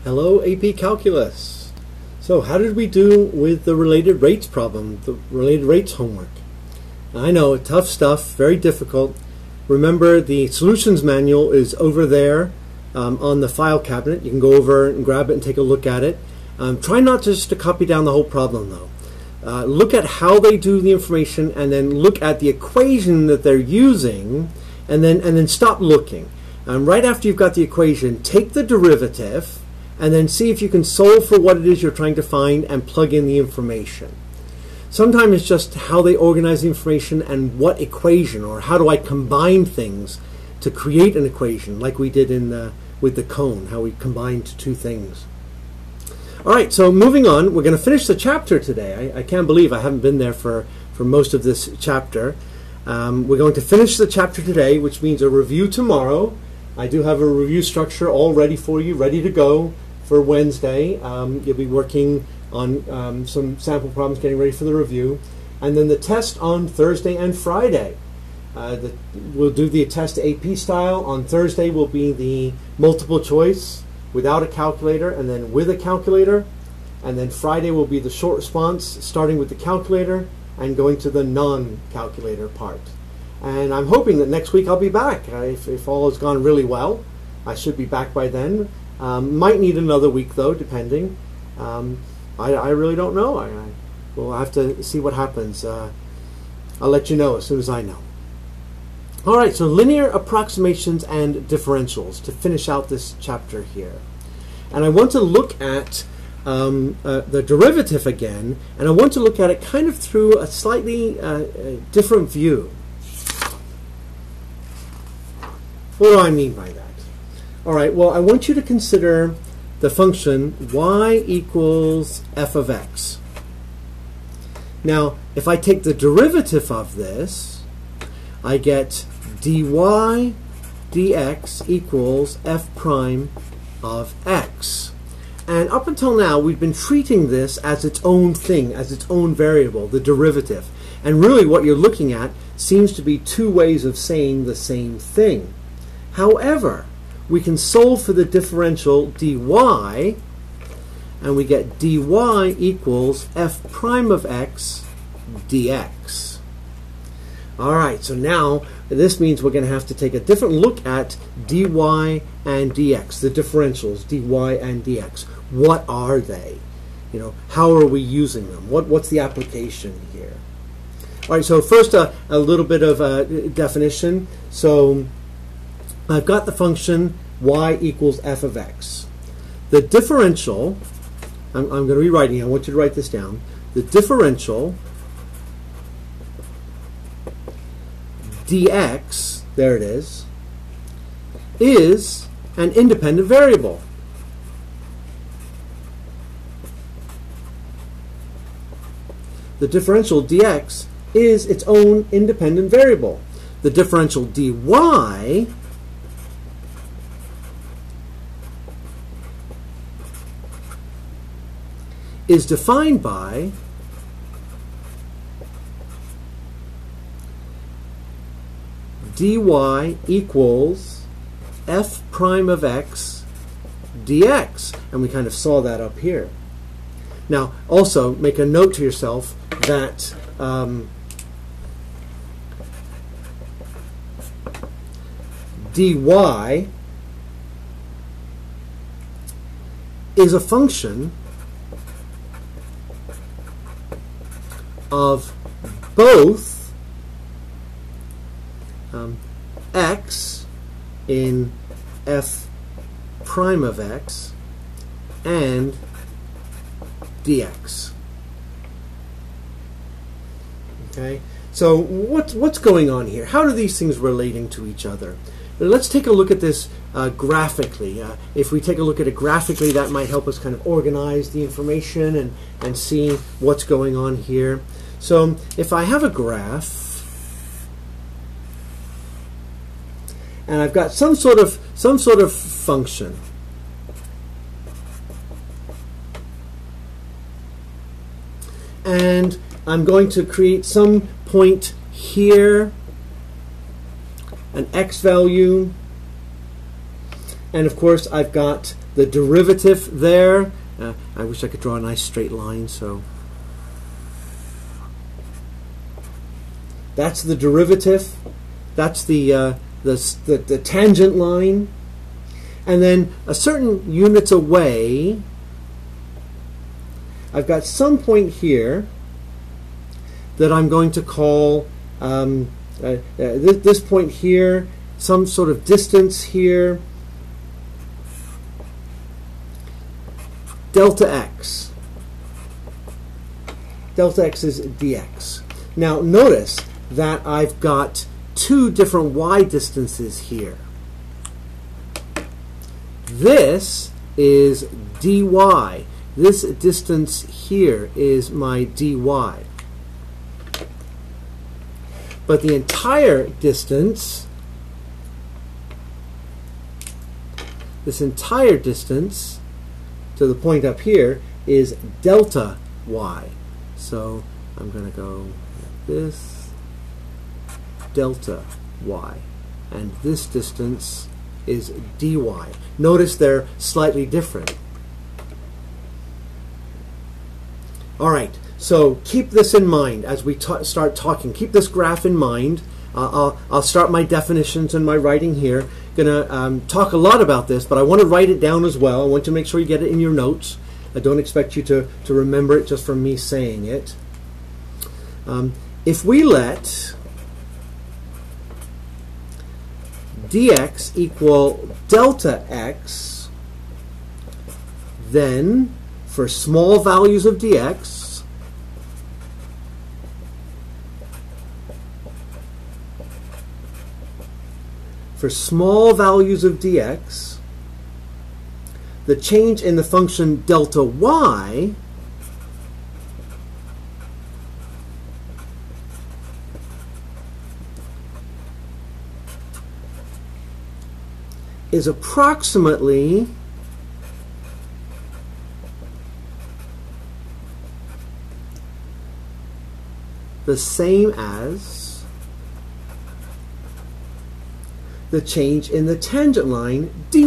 Hello, AP Calculus. So how did we do with the related rates problem, the related rates homework? I know, tough stuff, very difficult. Remember, the solutions manual is over there on the file cabinet. You can go over and grab it and take a look at it. Try not just to copy down the whole problem, though. Look at how they do the information and then look at the equation that they're using and then stop looking. Right after you've got the equation, take the derivative and then see if you can solve for what it is you're trying to find and plug in the information. Sometimes it's just how they organize the information and what equation, or how do I combine things to create an equation, like we did with the cone, how we combined two things. All right, so moving on, we're going to finish the chapter today. I can't believe I haven't been there for most of this chapter. We're going to finish the chapter today, which means a review tomorrow. I do have a review structure all ready for you, ready to go for Wednesday. You'll be working on some sample problems, getting ready for the review. And then the test on Thursday and Friday. We'll do the test AP style. On Thursday will be the multiple choice without a calculator and then with a calculator. And then Friday will be the short response, starting with the calculator and going to the non-calculator part. And I'm hoping that next week I'll be back. If all has gone really well, I should be back by then. Might need another week though, depending. I really don't know. We'll have to see what happens. I'll let you know as soon as I know. All right, so linear approximations and differentials to finish out this chapter here. And I want to look at the derivative again, and I want to look at it kind of through a slightly different view. What do I mean by that? All right, well, I want you to consider the function y equals f of x. Now, if I take the derivative of this, I get dy dx equals f prime of x. And up until now, we've been treating this as its own thing, as its own variable, the derivative. And really what you're looking at seems to be two ways of saying the same thing. However, we can solve for the differential dy, and we get dy equals f prime of x dx. All right, so now this means we're going to have to take a different look at dy and dx, the differentials, dy and dx. What are they? You know, how are we using them? What's the application here? All right, so first a little bit of a definition. So I've got the function y equals f of x. The differential, I'm going to be writing, I want you to write this down. The differential dx, there it is an independent variable. The differential dx is its own independent variable. The differential dy is defined by dy equals f prime of x dx. And we kind of saw that up here. Now, also make a note to yourself that dy is a function of both x in f prime of x and dx. Okay, so what's going on here? How are these things relating to each other? Let's take a look at this graphically. If we take a look at it graphically, that might help us kind of organize the information and see what's going on here. So if I have a graph and I've got some sort of function, and I'm going to create some point here, an x value, And of course, I've got the derivative there. I wish I could draw a nice straight line. So that's the derivative. That's the tangent line. And then a certain units away, I've got some point here that I'm going to call this point here, some sort of distance here, delta x. Delta x is dx. Now notice that I've got two different y distances here. This is dy. This distance here is my dy. But the entire distance, this entire distance to the point up here is delta y. So I'm going to go like this, delta y. And this distance is dy. Notice they're slightly different. All right, so keep this in mind as we start talking. Keep this graph in mind. I'll start my definitions and my writing here. Going to talk a lot about this, but I want to write it down as well. I want to make sure you get it in your notes. I don't expect you to remember it just from me saying it. If we let dx equal delta x, then for small values of dx, for small values of dx, the change in the function delta y is approximately the same as the change in the tangent line dy.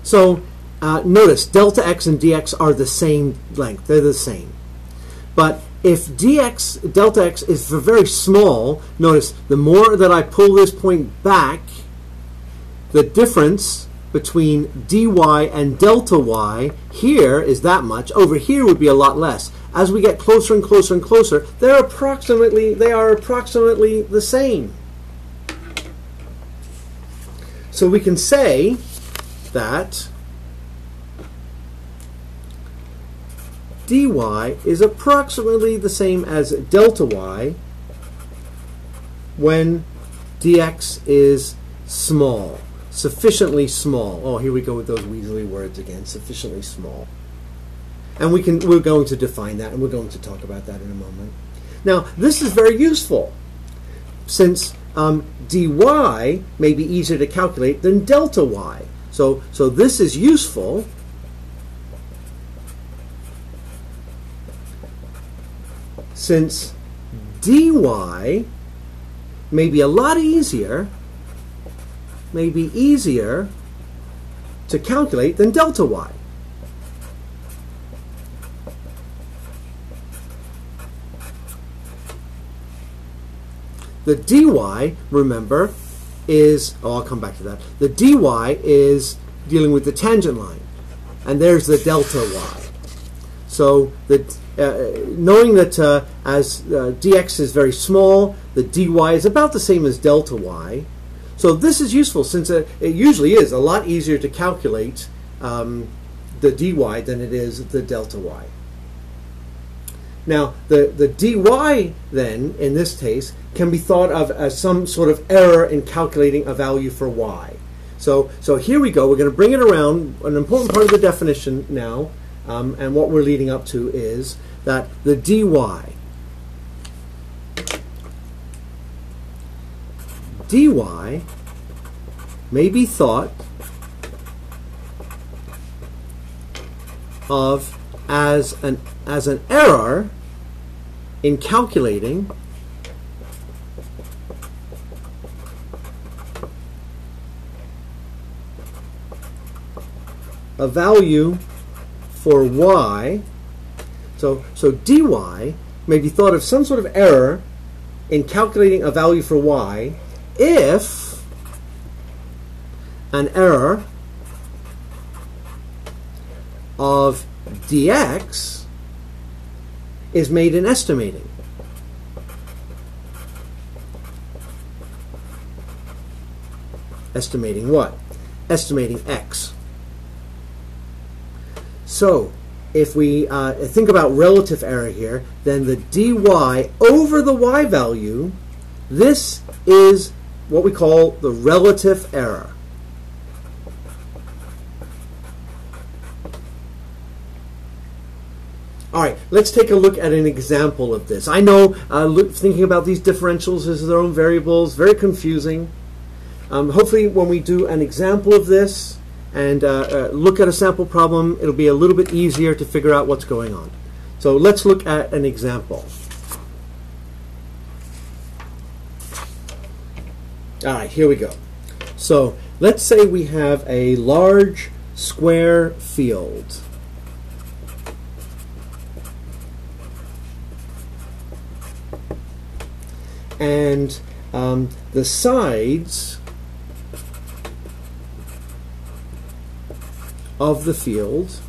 So notice delta x and dx are the same length. They're the same. But if delta x is very small, notice the more that I pull this point back, the difference between dy and delta y here is that much. Over here would be a lot less. As we get closer and closer and closer, they are approximately the same. So we can say that dy is approximately the same as delta y when dx is small, sufficiently small. Oh, here we go with those weaselly words again, sufficiently small. And we're going to define that, and we're going to talk about that in a moment. Now, this is very useful, since dy may be easier to calculate than delta y. So this is useful since dy may be a lot easier, to calculate than delta y. The dy, remember, is, I'll come back to that. The dy is dealing with the tangent line, and there's the delta y. So knowing that as dx is very small, the dy is about the same as delta y. So this is useful, since it usually is a lot easier to calculate the dy than it is the delta y. Now, the dy then, in this case, can be thought of as some sort of error in calculating a value for y. So here we go. We're going to bring it around. An important part of the definition now, and what we're leading up to, is that the dy may be thought of as an error in calculating a value for y. So dy may be thought of some sort of error in calculating a value for y if an error of dx is made in estimating. Estimating what? Estimating x. So if we think about relative error here, then the dy over the y value, this is what we call the relative error. All right, let's take a look at an example of this. I know thinking about these differentials as their own variables, very confusing. Hopefully when we do an example of this and look at a sample problem, it'll be a little bit easier to figure out what's going on. So let's look at an example. All right, here we go. So let's say we have a large square field. And the sides of the field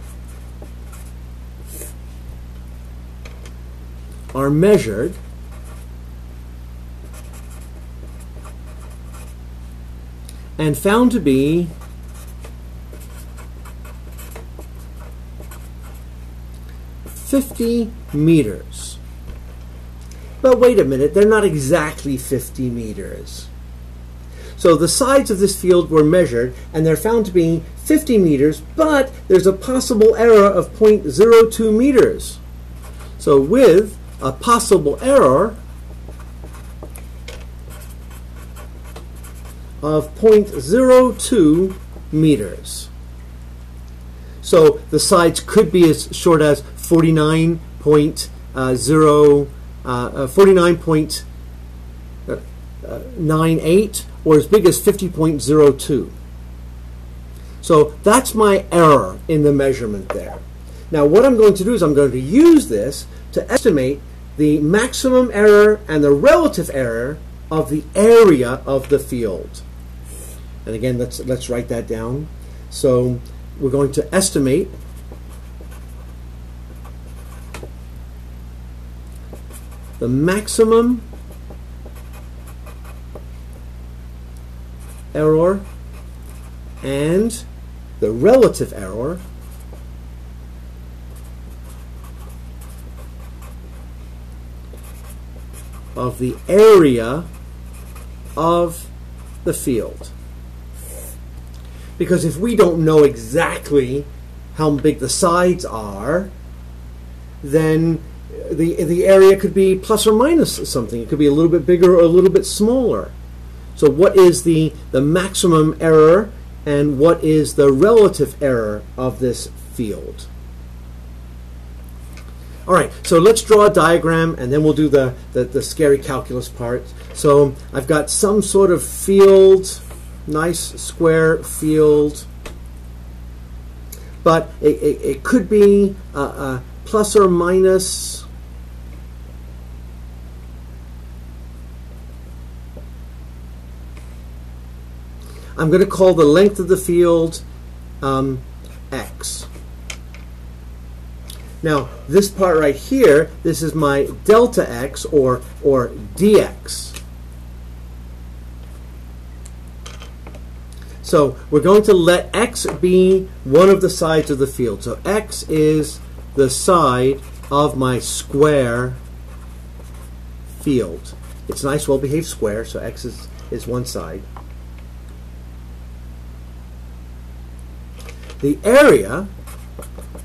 are measured and found to be 50 meters. But wait a minute, they're not exactly 50 meters. So the sides of this field were measured, and they're found to be 50 meters, but there's a possible error of 0.02 meters. So with a possible error of 0.02 meters. So the sides could be as short as 49.98 or as big as 50.02. So that's my error in the measurement there. Now what I'm going to do is I'm going to use this to estimate the maximum error and the relative error of the area of the field. And again, let's write that down. So we're going to estimate the maximum error and the relative error of the area of the field. Because if we don't know exactly how big the sides are, then the area could be plus or minus something. It could be a little bit bigger or a little bit smaller. So what is the maximum error and what is the relative error of this field? All right, so let's draw a diagram and then we'll do the scary calculus part. So I've got some sort of field, nice square field, but it could be plus or minus I'm going to call the length of the field x. Now, this part right here, this is my delta x or dx. So we're going to let x be one of the sides of the field. So x is the side of my square field. It's a nice, well-behaved square, so x is one side. The area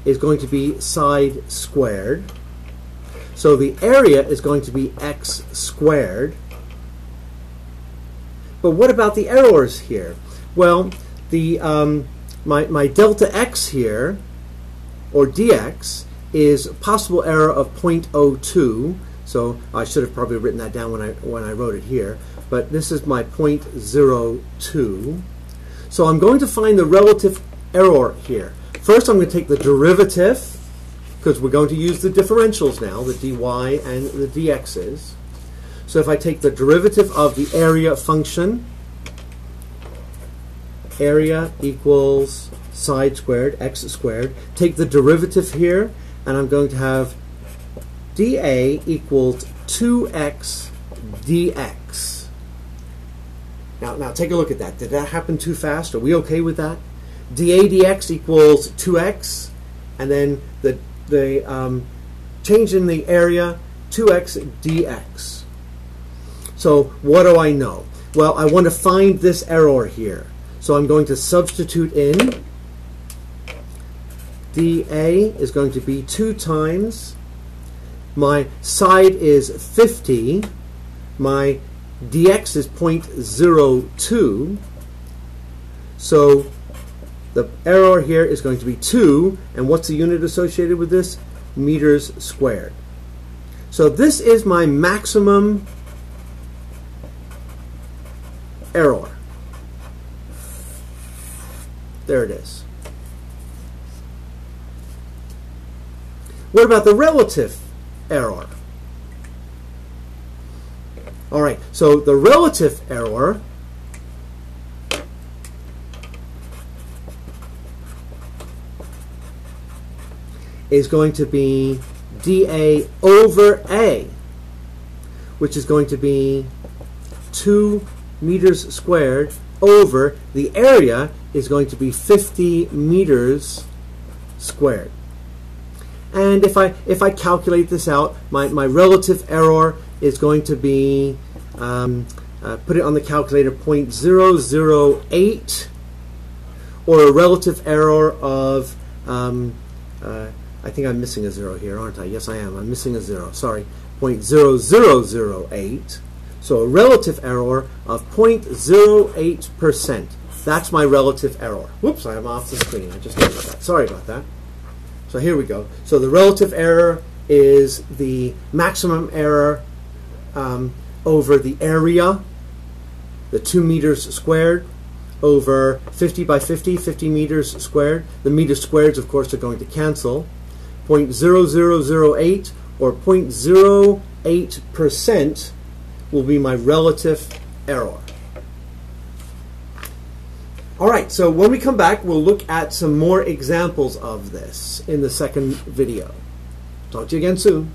is going to be side squared. So the area is going to be x squared. But what about the errors here? Well, the my delta x here, or dx, is possible error of 0.02. So I should have probably written that down when I wrote it here. But this is my 0.02. So I'm going to find the relative error here. First, I'm going to take the derivative, because we're going to use the differentials now, the dy and the dx's. So if I take the derivative of the area function, area equals side squared, x squared, take the derivative here, and I'm going to have dA equals 2x dx. Now take a look at that. Did that happen too fast? Are we okay with that? dA dx equals 2x, and then the change in the area, 2x dx. So what do I know? Well, I want to find this error here. So I'm going to substitute in dA is going to be 2 times, my side is 50, my dx is 0.02, so the error here is going to be 2, and what's the unit associated with this? Meters squared. So this is my maximum error. There it is. What about the relative error? All right, so the relative error is going to be dA over A, which is going to be 2 meters squared over the area is going to be 50 meters squared. And if I calculate this out, my relative error is going to be, put it on the calculator, 0.008, or a relative error of, I think I'm missing a 0 here, aren't I? Yes, I am. I'm missing a 0. Sorry, 0.0008. So a relative error of 0.08%. That's my relative error. Whoops, I am off the screen. I just noticed that. Sorry about that. So here we go. So the relative error is the maximum error over the area, the 2 meters squared, over 50 by 50, 50 meters squared. The meters squareds, of course, are going to cancel. 0.0008 or 0.08% will be my relative error. All right, so when we come back, we'll look at some more examples of this in the second video. Talk to you again soon.